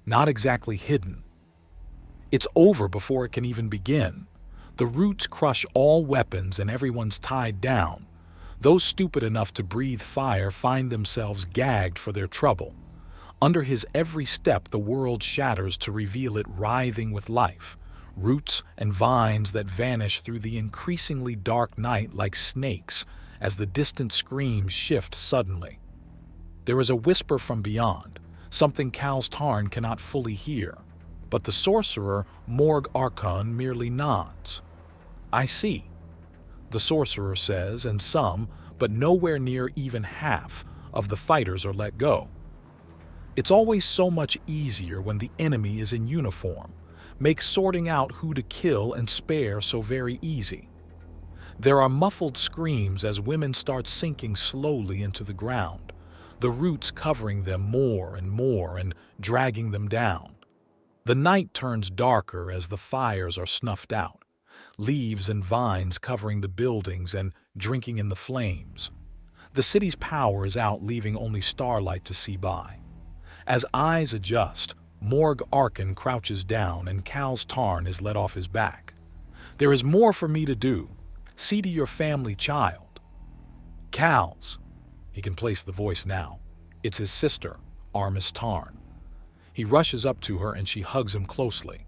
not exactly hidden. It's over before it can even begin. The roots crush all weapons and everyone's tied down. Those stupid enough to breathe fire find themselves gagged for their trouble. Under his every step, the world shatters to reveal it writhing with life, roots and vines that vanish through the increasingly dark night like snakes as the distant screams shift suddenly. There is a whisper from beyond, something Cal's Tarn cannot fully hear, but the sorcerer Morg Archon merely nods. "I see," the sorcerer says, and some, but nowhere near even half, of the fighters are let go. It's always so much easier when the enemy is in uniform, makes sorting out who to kill and spare so very easy. There are muffled screams as women start sinking slowly into the ground, the roots covering them more and dragging them down. The night turns darker as the fires are snuffed out, leaves and vines covering the buildings and drinking in the flames. The city's power is out, leaving only starlight to see by. As eyes adjust, Morg Archon crouches down and Cal's Tarn is let off his back. "There is more for me to do. See to your family, child." "Cal's." He can place the voice now. It's his sister, Armis Tarn. He rushes up to her and she hugs him closely.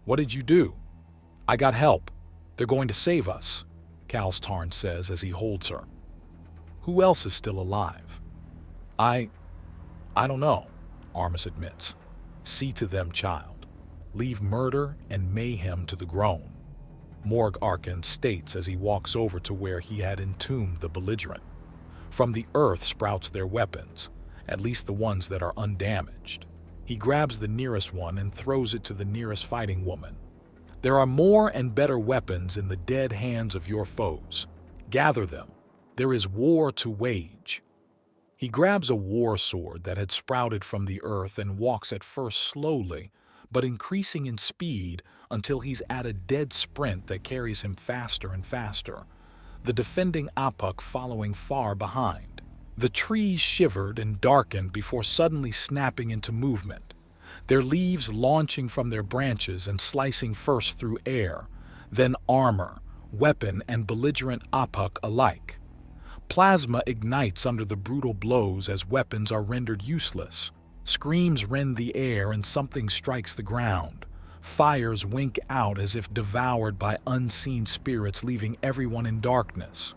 "What did you do?" "I got help. They're going to save us," Cal's Tarn says as he holds her. "Who else is still alive?" I don't know," Armis admits. "See to them, child. Leave murder and mayhem to the grown," Morg Archon states as he walks over to where he had entombed the belligerent. From the earth sprouts their weapons, at least the ones that are undamaged. He grabs the nearest one and throws it to the nearest fighting woman. "There are more and better weapons in the dead hands of your foes. Gather them. There is war to wage." He grabs a war sword that had sprouted from the earth and walks at first slowly, but increasing in speed until he's at a dead sprint that carries him faster and faster, the defending Apuk following far behind. The trees shivered and darkened before suddenly snapping into movement, their leaves launching from their branches and slicing first through air, then armor, weapon, and belligerent Apuk alike. Plasma ignites under the brutal blows as weapons are rendered useless. Screams rend the air and something strikes the ground. Fires wink out as if devoured by unseen spirits, leaving everyone in darkness.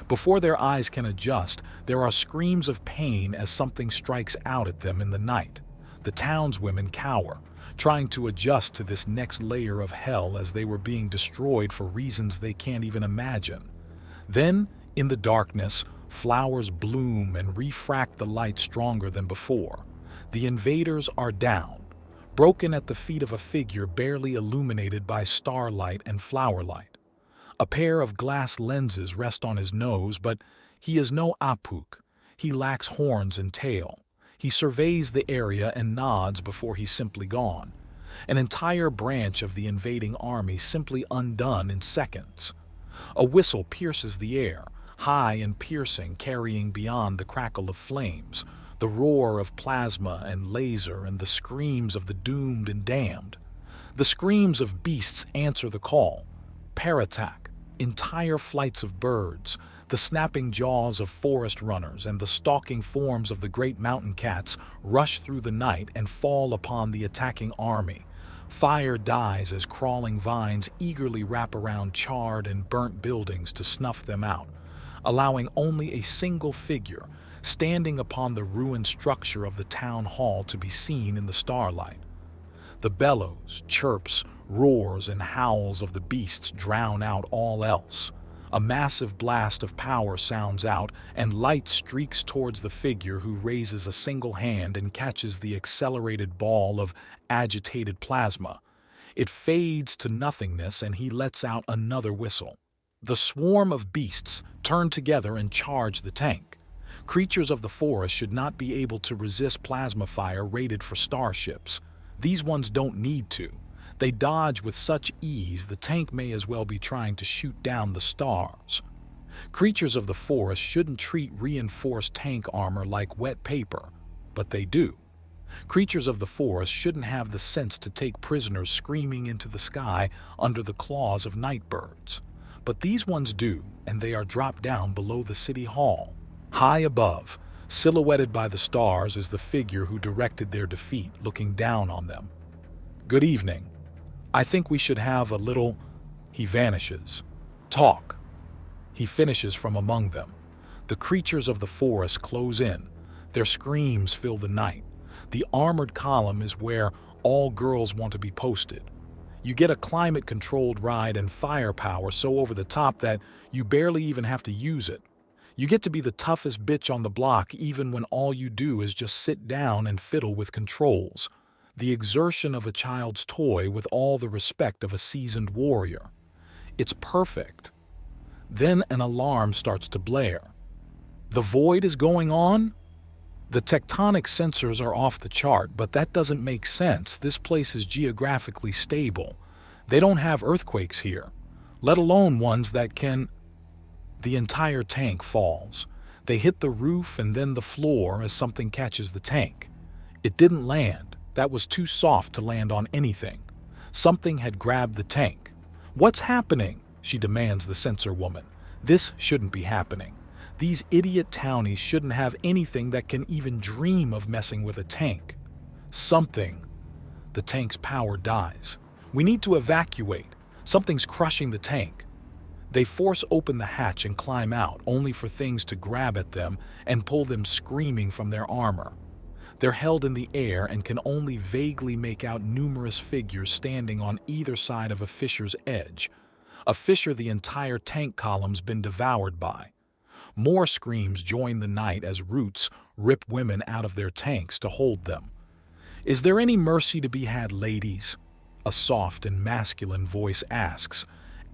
Before their eyes can adjust, there are screams of pain as something strikes out at them in the night. The townswomen cower, trying to adjust to this next layer of hell as they were being destroyed for reasons they can't even imagine. Then, in the darkness, flowers bloom and refract the light stronger than before. The invaders are down, broken at the feet of a figure barely illuminated by starlight and flowerlight. A pair of glass lenses rest on his nose, but he is no Apuk. He lacks horns and tail. He surveys the area and nods before he's simply gone. An entire branch of the invading army simply undone in seconds. A whistle pierces the air, high and piercing, carrying beyond the crackle of flames, the roar of plasma and laser, and the screams of the doomed and damned. The screams of beasts answer the call. Parattack, entire flights of birds, the snapping jaws of forest runners, and the stalking forms of the great mountain cats rush through the night and fall upon the attacking army. Fire dies as crawling vines eagerly wrap around charred and burnt buildings to snuff them out, allowing only a single figure, standing upon the ruined structure of the town hall, to be seen in the starlight. The bellows, chirps, roars, and howls of the beasts drown out all else. A massive blast of power sounds out, and light streaks towards the figure who raises a single hand and catches the accelerated ball of agitated plasma. It fades to nothingness, and he lets out another whistle. The swarm of beasts turn together and charge the tank. Creatures of the forest should not be able to resist plasma fire rated for starships. These ones don't need to. They dodge with such ease the tank may as well be trying to shoot down the stars. Creatures of the forest shouldn't treat reinforced tank armor like wet paper, but they do. Creatures of the forest shouldn't have the sense to take prisoners screaming into the sky under the claws of night birds. But these ones do, and they are dropped down below the city hall. High above, silhouetted by the stars, is the figure who directed their defeat, looking down on them. "Good evening. I think we should have a little..." He vanishes. "Talk." He finishes from among them. The creatures of the forest close in. Their screams fill the night. The armored column is where all girls want to be posted. You get a climate-controlled ride and firepower so over the top that you barely even have to use it. You get to be the toughest bitch on the block even when all you do is just sit down and fiddle with controls. The exertion of a child's toy with all the respect of a seasoned warrior. It's perfect. Then an alarm starts to blare. The void is going on? The tectonic sensors are off the chart, but that doesn't make sense. This place is geographically stable. They don't have earthquakes here, let alone ones that can... The entire tank falls. They hit the roof and then the floor as something catches the tank. It didn't land. That was too soft to land on anything. Something had grabbed the tank. "What's happening?" she demands the sensor woman. "This shouldn't be happening. These idiot townies shouldn't have anything that can even dream of messing with a tank." Something. The tank's power dies. "We need to evacuate. Something's crushing the tank." They force open the hatch and climb out, only for things to grab at them and pull them screaming from their armor. They're held in the air and can only vaguely make out numerous figures standing on either side of a fissure's edge. A fissure the entire tank column's been devoured by. More screams join the night as roots rip women out of their tanks to hold them. "Is there any mercy to be had, ladies?" a soft and masculine voice asks,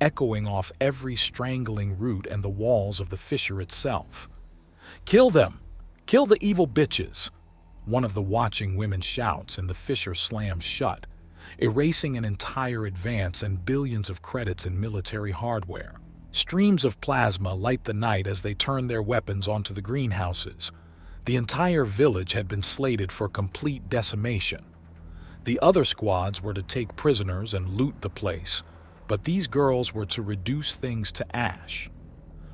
echoing off every strangling root and the walls of the fissure itself. "Kill them! Kill the evil bitches!" one of the watching women shouts, and the fissure slams shut, erasing an entire advance and billions of credits in military hardware. Streams of plasma light the night as they turn their weapons onto the greenhouses. The entire village had been slated for complete decimation. The other squads were to take prisoners and loot the place, but these girls were to reduce things to ash.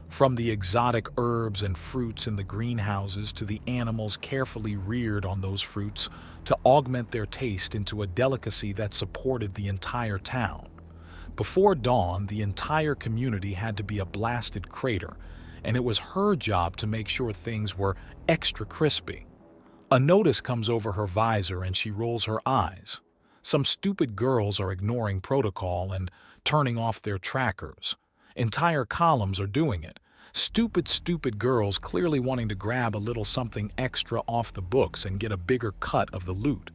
From the exotic herbs and fruits in the greenhouses to the animals carefully reared on those fruits to augment their taste into a delicacy that supported the entire town. Before dawn, the entire community had to be a blasted crater, and it was her job to make sure things were extra crispy. A notice comes over her visor and she rolls her eyes. Some stupid girls are ignoring protocol and turning off their trackers. Entire columns are doing it. Stupid girls clearly wanting to grab a little something extra off the books and get a bigger cut of the loot.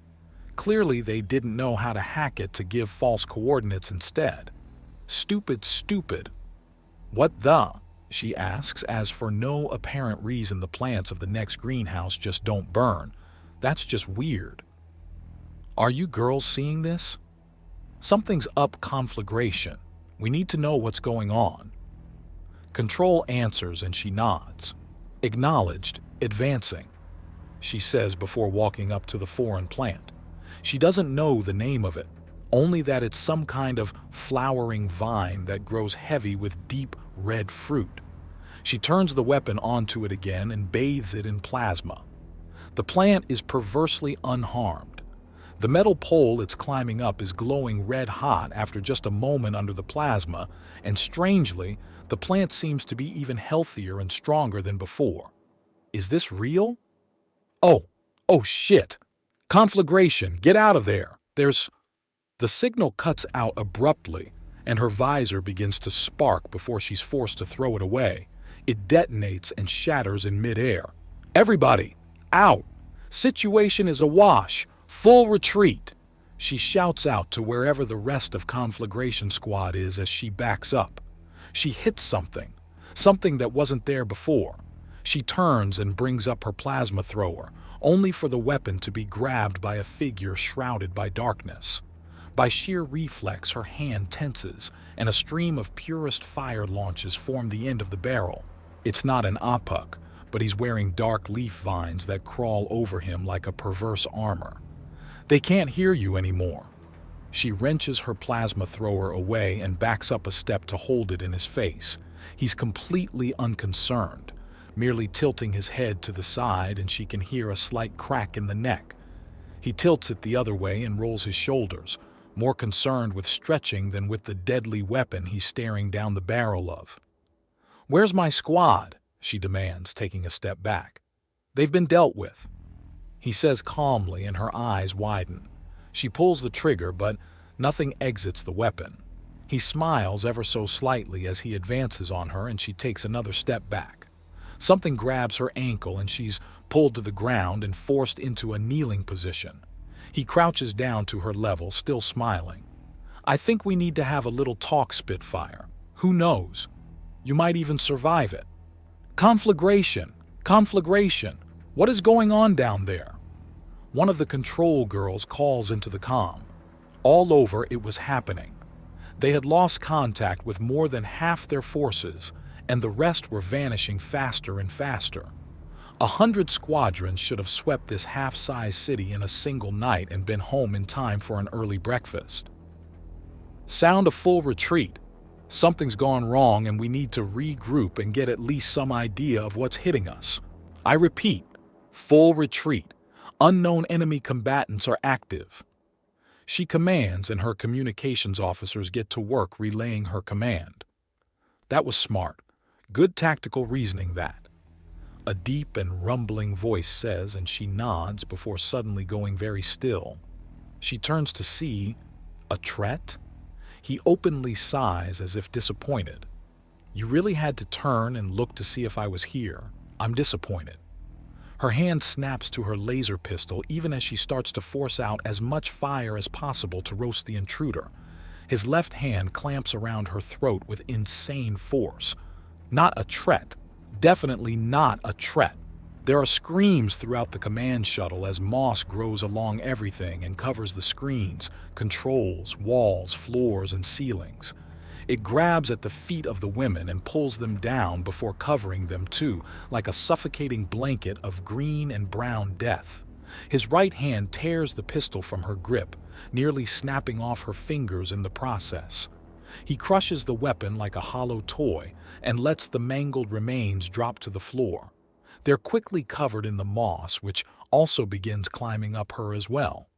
Clearly they didn't know how to hack it to give false coordinates instead. Stupid. "What the?" she asks, as for no apparent reason the plants of the next greenhouse just don't burn. That's just weird. "Are you girls seeing this? Something's up, conflagration. We need to know what's going on." Control answers and she nods. "Acknowledged, advancing," she says before walking up to the foreign plant. She doesn't know the name of it, only that it's some kind of flowering vine that grows heavy with deep red fruit. She turns the weapon onto it again and bathes it in plasma. The plant is perversely unharmed. The metal pole it's climbing up is glowing red hot after just a moment under the plasma, and strangely, the plant seems to be even healthier and stronger than before. Is this real? Oh shit! Conflagration, get out of there! There's... The signal cuts out abruptly, and her visor begins to spark before she's forced to throw it away. It detonates and shatters in midair. "Everybody, out! Situation is awash! Full retreat!" She shouts out to wherever the rest of Conflagration Squad is as she backs up. She hits something that wasn't there before. She turns and brings up her plasma thrower, only for the weapon to be grabbed by a figure shrouded by darkness. By sheer reflex, her hand tenses, and a stream of purest fire launches form the end of the barrel. It's not an apuk, but he's wearing dark leaf vines that crawl over him like a perverse armor. They can't hear you anymore. She wrenches her plasma thrower away and backs up a step to hold it in his face. He's completely unconcerned, merely tilting his head to the side, and she can hear a slight crack in the neck. He tilts it the other way and rolls his shoulders, more concerned with stretching than with the deadly weapon he's staring down the barrel of. "Where's my squad?" she demands, taking a step back. "They've been dealt with," he says calmly, and her eyes widen. She pulls the trigger, but nothing exits the weapon. He smiles ever so slightly as he advances on her, and she takes another step back. Something grabs her ankle, and she's pulled to the ground and forced into a kneeling position. He crouches down to her level, still smiling. "I think we need to have a little talk, Spitfire. Who knows? You might even survive it." "Conflagration! Conflagration! What is going on down there?" One of the control girls calls into the comm. All over it was happening. They had lost contact with more than half their forces, and the rest were vanishing faster and faster. 100 squadrons should have swept this half-sized city in a single night and been home in time for an early breakfast. "Sound a full retreat. Something's gone wrong and we need to regroup and get at least some idea of what's hitting us. I repeat, full retreat. Unknown enemy combatants are active." She commands, and her communications officers get to work relaying her command. That was smart. Good tactical reasoning, that. A deep and rumbling voice says, and she nods before suddenly going very still. She turns to see a threat. He openly sighs as if disappointed. "You really had to turn and look to see if I was here. I'm disappointed." Her hand snaps to her laser pistol even as she starts to force out as much fire as possible to roast the intruder. His left hand clamps around her throat with insane force. Not a threat. Definitely not a threat. There are screams throughout the command shuttle as moss grows along everything and covers the screens, controls, walls, floors, and ceilings. It grabs at the feet of the women and pulls them down before covering them too, like a suffocating blanket of green and brown death. His right hand tears the pistol from her grip, nearly snapping off her fingers in the process. He crushes the weapon like a hollow toy and lets the mangled remains drop to the floor. They're quickly covered in the moss, which also begins climbing up her as well.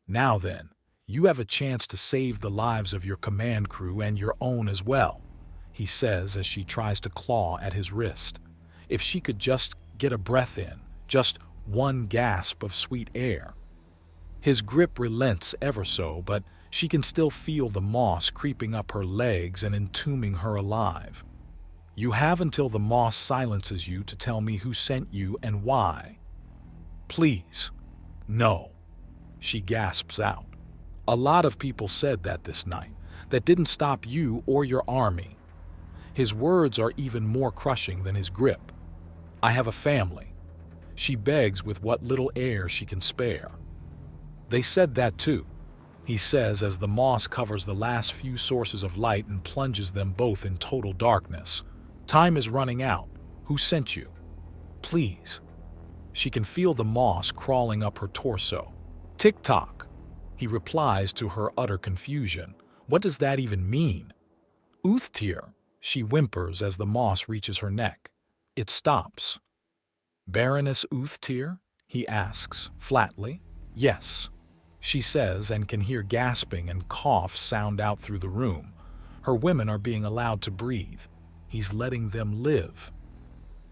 "Now then, you have a chance to save the lives of your command crew and your own as well," he says as she tries to claw at his wrist. If she could just get a breath in, just one gasp of sweet air. His grip relents ever so, but she can still feel the moss creeping up her legs and entombing her alive. "You have until the moss silences you to tell me who sent you and why." "Please, no," she gasps out. "A lot of people said that this night. That didn't stop you or your army." His words are even more crushing than his grip. "I have a family." She begs with what little air she can spare. "They said that too," he says as the moss covers the last few sources of light and plunges them both in total darkness. "Time is running out. Who sent you? Please." She can feel the moss crawling up her torso. "Tick-tock," he replies to her utter confusion. What does that even mean? "Uthtir," she whimpers as the moss reaches her neck. It stops. "Baroness Uthtir?" he asks, flatly. "Yes," she says, and can hear gasping and coughs sound out through the room. Her women are being allowed to breathe. He's letting them live.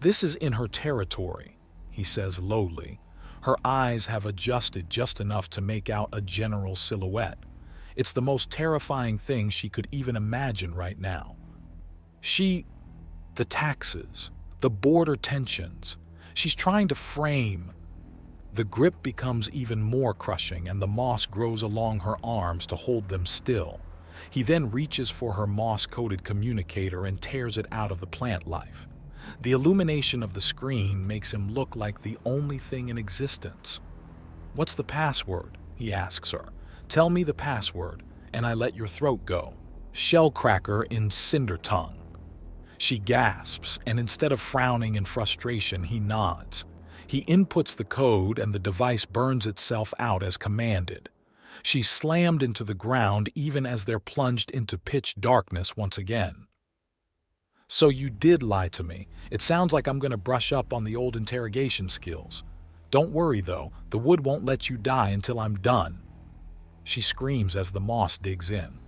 "This is in her territory," he says lowly. Her eyes have adjusted just enough to make out a general silhouette. It's the most terrifying thing she could even imagine right now. The taxes, the border tensions. She's trying to frame. The grip becomes even more crushing and the moss grows along her arms to hold them still. He then reaches for her moss-coated communicator and tears it out of the plant life. The illumination of the screen makes him look like the only thing in existence. "What's the password?" he asks her. "Tell me the password, and I let your throat go." "Shellcracker in Cinder Tongue." She gasps, and instead of frowning in frustration, he nods. He inputs the code and the device burns itself out as commanded. She's slammed into the ground even as they're plunged into pitch darkness once again. So you did lie to me. It sounds like I'm going to brush up on the old interrogation skills. Don't worry though, the wood won't let you die until I'm done. She screams as the moss digs in.